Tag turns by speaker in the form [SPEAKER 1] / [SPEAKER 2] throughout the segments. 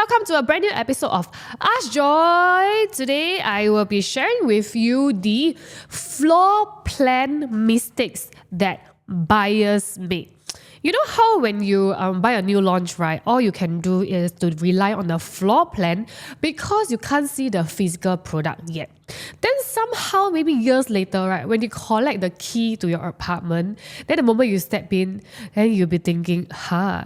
[SPEAKER 1] welcome to a brand new episode of Ask Joy. Today, I will be sharing with you the floor plan mistakes that buyers make. You know how when you buy a new launch, right, all you can do is to rely on the floor plan because you can't see the physical product yet. Then somehow, maybe years later, right, when you collect the key to your apartment, then the moment you step in, then you'll be thinking,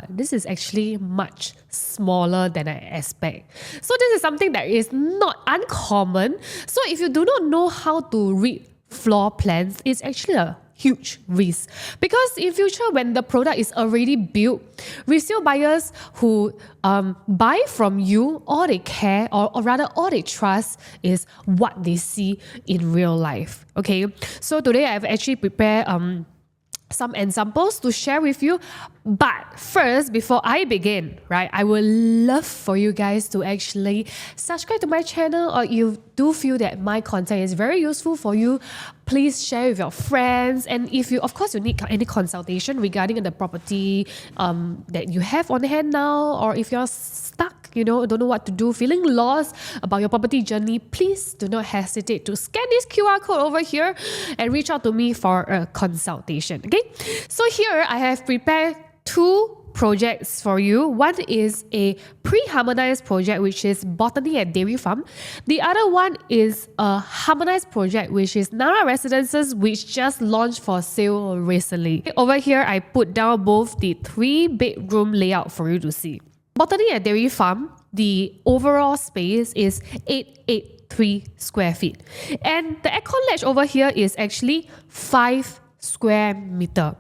[SPEAKER 1] this is actually much smaller than I expect. So this is something that is not uncommon. So if you do not know how to read floor plans, it's actually a huge risk, because in future when the product is already built, resale buyers who buy from you, all they care or rather all they trust is what they see in real life. Okay, so today I've actually prepared some examples to share with you. But first, before I begin, right, I would love for you guys to actually subscribe to my channel, or you do feel that my content is very useful for you, please share with your friends. And if you, of course, you need any consultation regarding the property that you have on hand now, or if you're stuck, don't know what to do, feeling lost about your property journey, please do not hesitate to scan this QR code over here and reach out to me for a consultation. Okay, so here I have prepared two projects for you. One is a pre-harmonized project, which is Botany and Dairy Farm. The other one is a harmonized project, which is Nara Residences, which just launched for sale recently. Over here, I put down both the 3-bedroom layout for you to see. Botany and Dairy Farm, the overall space is 883 square feet. And the aircon ledge over here is actually 5 square meter.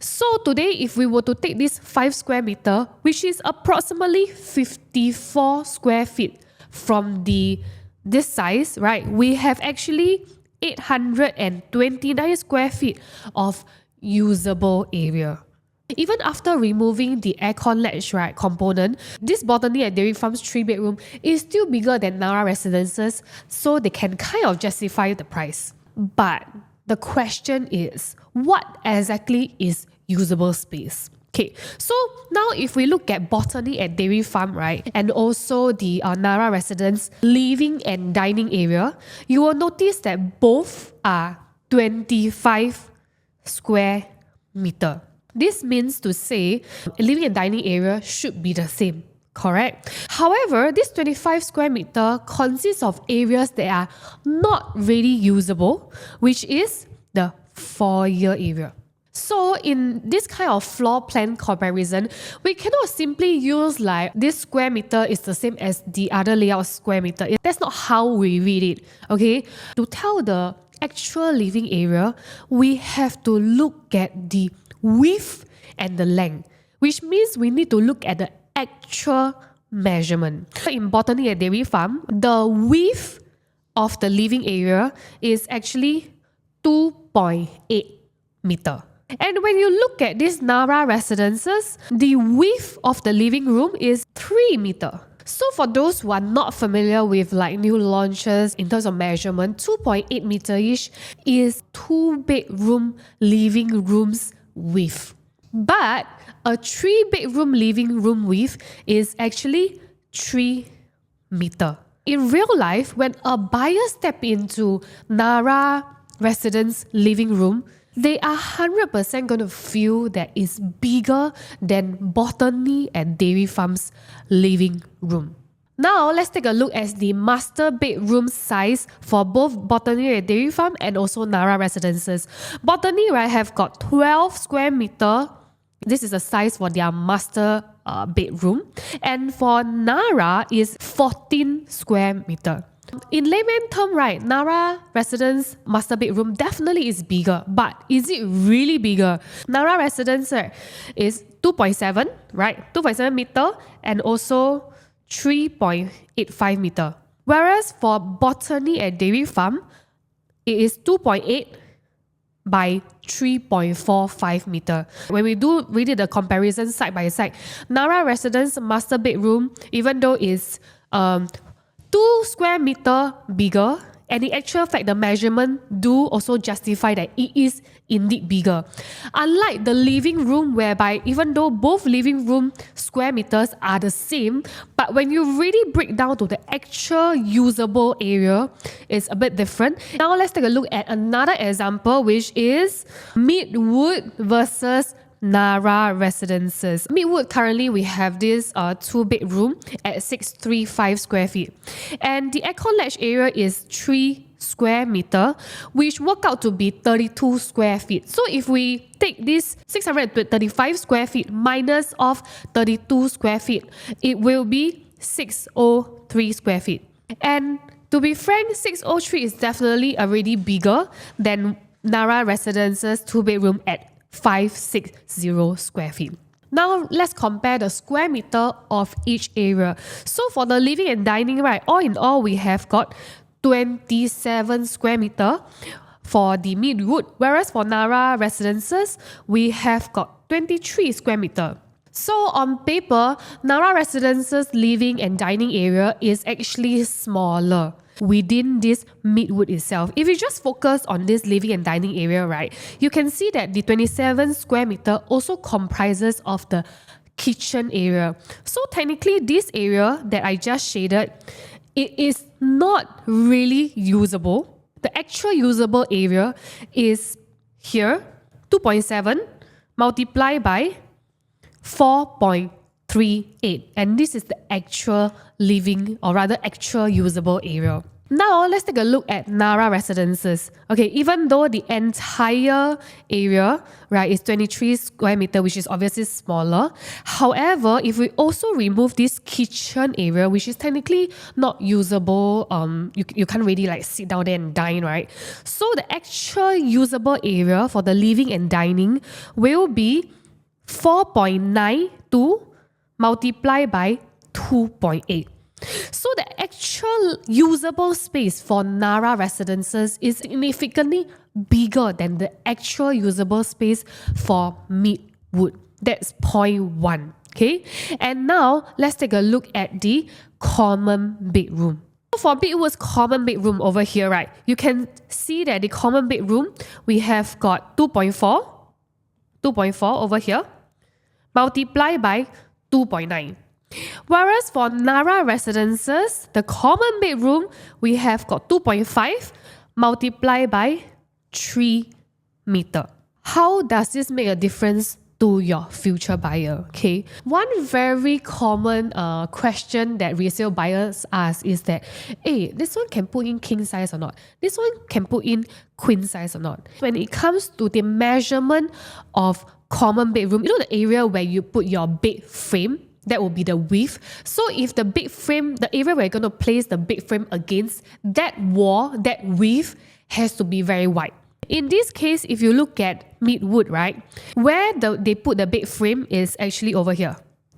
[SPEAKER 1] So today, if we were to take this 5 square meter, which is approximately 54 square feet from this size, right, we have actually 829 square feet of usable area. Even after removing the aircon ledge, right, component, this Botany and Dairy Farm's 3-bedroom is still bigger than Nara Residences, so they can kind of justify the price. But the question is, what exactly is usable space? Okay, so now if we look at Botany and Dairy Farm, right, and also the Nara Residence living and dining area, you will notice that both are 25 square meter. This means to say living and dining area should be the same, correct? However, this 25 square meter consists of areas that are not really usable, which is the foyer area. So in this kind of floor plan comparison, we cannot simply use like this square meter is the same as the other layout square meter. That's not how we read it, okay? To tell the actual living area, we have to look at the width and the length, which means we need to look at the actual measurement. In Botany and Dairy Farm, the width of the living area is actually 2.8 meter. And when you look at these Nara Residences, the width of the living room is 3 meter. So for those who are not familiar with like new launches in terms of measurement, 2.8 meter-ish is 2-bedroom living rooms width. But a 3-bedroom living room width is actually 3 meter. In real life, when a buyer step into Nara Residence living room, they are 100% going to feel that it's bigger than Botany and Dairy Farm's living room. Now, let's take a look at the master bedroom size for both Botany and Dairy Farm and also Nara Residences. Botany, right, have got 12 square meter. This is the size for their master bedroom. And for Nara is 14 square meter. In layman term, right, Nara Residence master bedroom definitely is bigger, but is it really bigger? Nara Residence is 2.7, right, 2.7 meter and also 3.85 meter. Whereas for Botany and Dairy Farm, it is 2.8 by 3.45 meter. When we did the comparison side by side, Nara Residence master bedroom, even though it's 2 square meter bigger, And in actual fact, the measurement do also justify that it is indeed bigger. Unlike the living room, whereby even though both living room square meters are the same, but when you really break down to the actual usable area, it's a bit different. Now let's take a look at another example, which is Midwood versus Nara residences. Midwood, currently we have this 2-bedroom at 635 square feet, and the aircon latch area is 3 square meter, which work out to be 32 square feet. So if we take this 635 square feet minus of 32 square feet, it will be 603 square feet. And to be frank, 603 is definitely already bigger than Nara residences 2-bedroom at 560 square feet. Now let's compare the square meter of each area. So for the living and dining, right, all in all we have got 27 square meter for the Midwood, whereas for Nara residences we have got 23 square meter. So on paper, Nara residences living and dining area is actually smaller within this Midwood itself. If you just focus on this living and dining area, right, you can see that the 27 square meter also comprises of the kitchen area. So technically this area that I just shaded, it is not really usable. The actual usable area is here, 2.7 multiplied by 4.38, and this is the actual living, or rather actual usable area. Now let's take a look at Nara residences. Okay, even though the entire area, right, is 23 square meter, which is obviously smaller. However, if we also remove this kitchen area, which is technically not usable, you can't really like sit down there and dine, right? So the actual usable area for the living and dining will be 4.92 multiplied by 2.8. So the actual usable space for Nara residences is significantly bigger than the actual usable space for Midwood. That's point 1. Okay, and now let's take a look at the common bedroom. For Midwood's common bedroom over here, right, you can see that the common bedroom we have got 2.4 over here multiplied by 2.9. Whereas for Nara residences, the common bedroom, we have got 2.5 multiplied by 3 meter. How does this make a difference to your future buyer? Okay, one very common question that resale buyers ask is that, hey, this one can put in king size or not? This one can put in queen size or not? When it comes to the measurement of common bedroom, you know the area where you put your bed frame? That will be the width. So if the bed frame, the area we're going to place the bed frame against, that wall, that width has to be very wide. In this case, if you look at Midwood, right, where they put the bed frame is actually over here.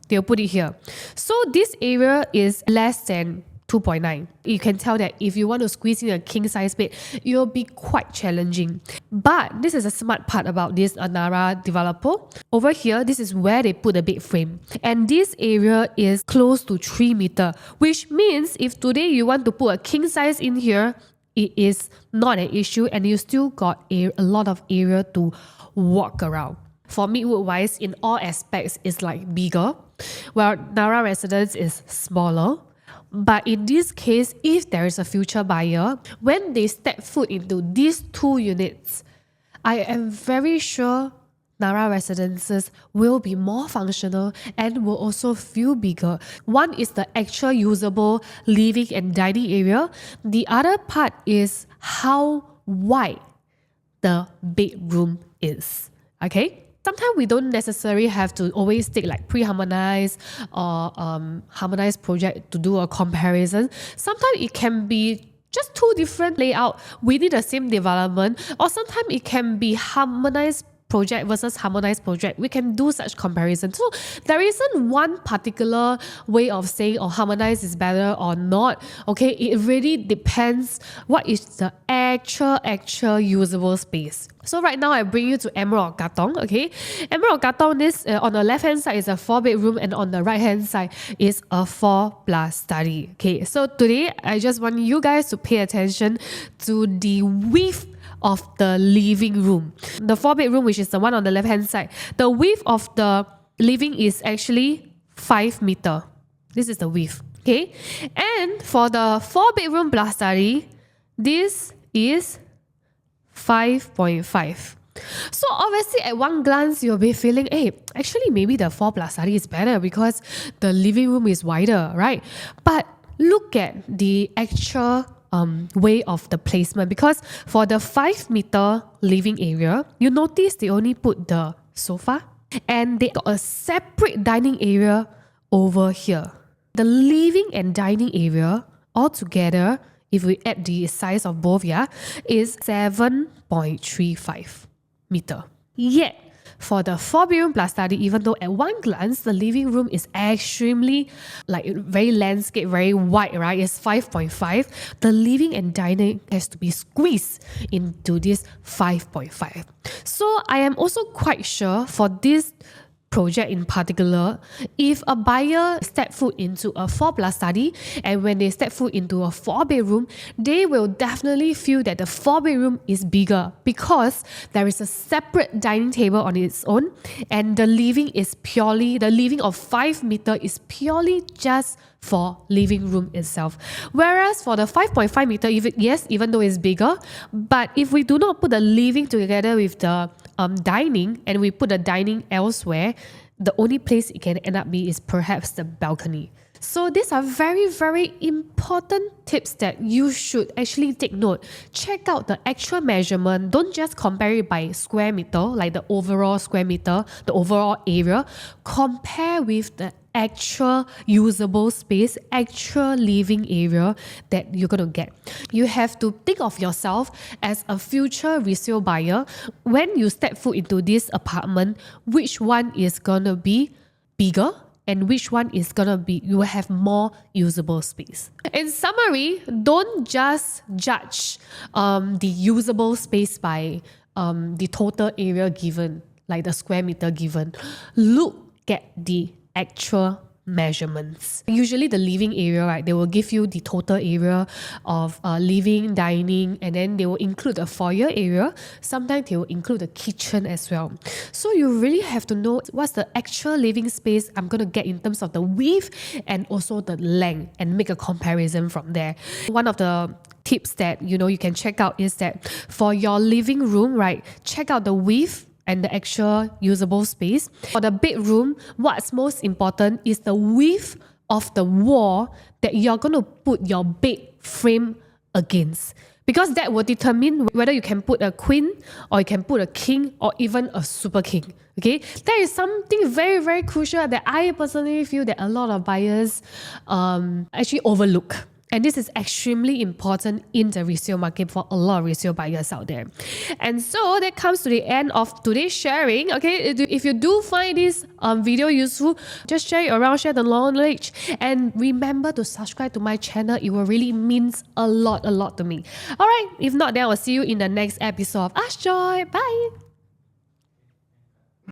[SPEAKER 1] They'll put it here. So this area is less than 2.9. You can tell that if you want to squeeze in a king size bed, it will be quite challenging. But this is a smart part about this Nara developer. Over here, this is where they put the bed frame. And this area is close to 3 meter, which means if today you want to put a king size in here, it is not an issue and you still got a lot of area to walk around. For Midwood wise, in all aspects, it's like bigger, while Nara residence is smaller. But in this case, if there is a future buyer, when they step foot into these 2 units, I am very sure Nara residences will be more functional and will also feel bigger. One is the actual usable living and dining area. The other part is how wide the bedroom is. Okay? Sometimes we don't necessarily have to always take like pre-harmonized or harmonized project to do a comparison. Sometimes it can be just 2 different layouts within the same development, or sometimes it can be harmonized project versus harmonized project, we can do such comparison. So there isn't one particular way of saying harmonized is better or not. Okay, it really depends what is the actual usable space. So right now I bring you to Emerald Katong. Okay, Emerald Katong, this on the left hand side is a 4-bedroom and on the right hand side is a 4+ study. Okay, so today I just want you guys to pay attention to the width of the living room. The 4-bedroom, which is the one on the left hand side, the width of the living is actually 5 meter. This is the width. Okay, and for the 4-bedroom plus study, this is 5.5. So obviously at one glance you'll be feeling, hey, actually maybe the 4+ study is better because the living room is wider, right? But look at the actual way of the placement, because for the 5 meter living area, you notice they only put the sofa and they got a separate dining area over here. The living and dining area altogether, if we add the size of both, is 7.35 meter. Yet, for the 4-bedroom plus study, even though at one glance the living room is extremely very landscape, very wide, right? It's 5.5. The living and dining has to be squeezed into this 5.5. So I am also quite sure for this project in particular, if a buyer step foot into a 4+ study and when they step foot into a 4-bedroom, they will definitely feel that the 4-bedroom is bigger because there is a separate dining table on its own and the living of 5 meter is purely just for living room itself. Whereas for the 5.5 meter, even though it's bigger, but if we do not put the living together with the dining and we put the dining elsewhere, the only place it can end up be is perhaps the balcony. So these are very, very important tips that you should actually take note. Check out the actual measurement. Don't just compare it by square meter, like the overall square meter, the overall area. Compare with the actual usable space, actual living area that you're going to get. You have to think of yourself as a future resale buyer. When you step foot into this apartment, which one is going to be bigger and which one is going to be, you will have more usable space. In summary, don't just judge the usable space by the total area given, like the square meter given. Look at the actual measurements. Usually the living area, right, they will give you the total area of living, dining, and then they will include the foyer area. Sometimes they will include the kitchen as well. So you really have to know what's the actual living space I'm going to get in terms of the width and also the length and make a comparison from there. One of the tips that you can check out is that for your living room, right, check out the width and the actual usable space. For the bedroom, what's most important is the width of the wall that you're going to put your bed frame against. Because that will determine whether you can put a queen or you can put a king or even a super king. Okay, that is something very, very crucial that I personally feel that a lot of buyers actually overlook. And this is extremely important in the resale market for a lot of resale buyers out there. And so that comes to the end of today's sharing. Okay, if you do find this video useful, just share it around, share the knowledge. And remember to subscribe to my channel. It will really means a lot to me. Alright, if not, then I will see you in the next episode of Ask Joy. Bye!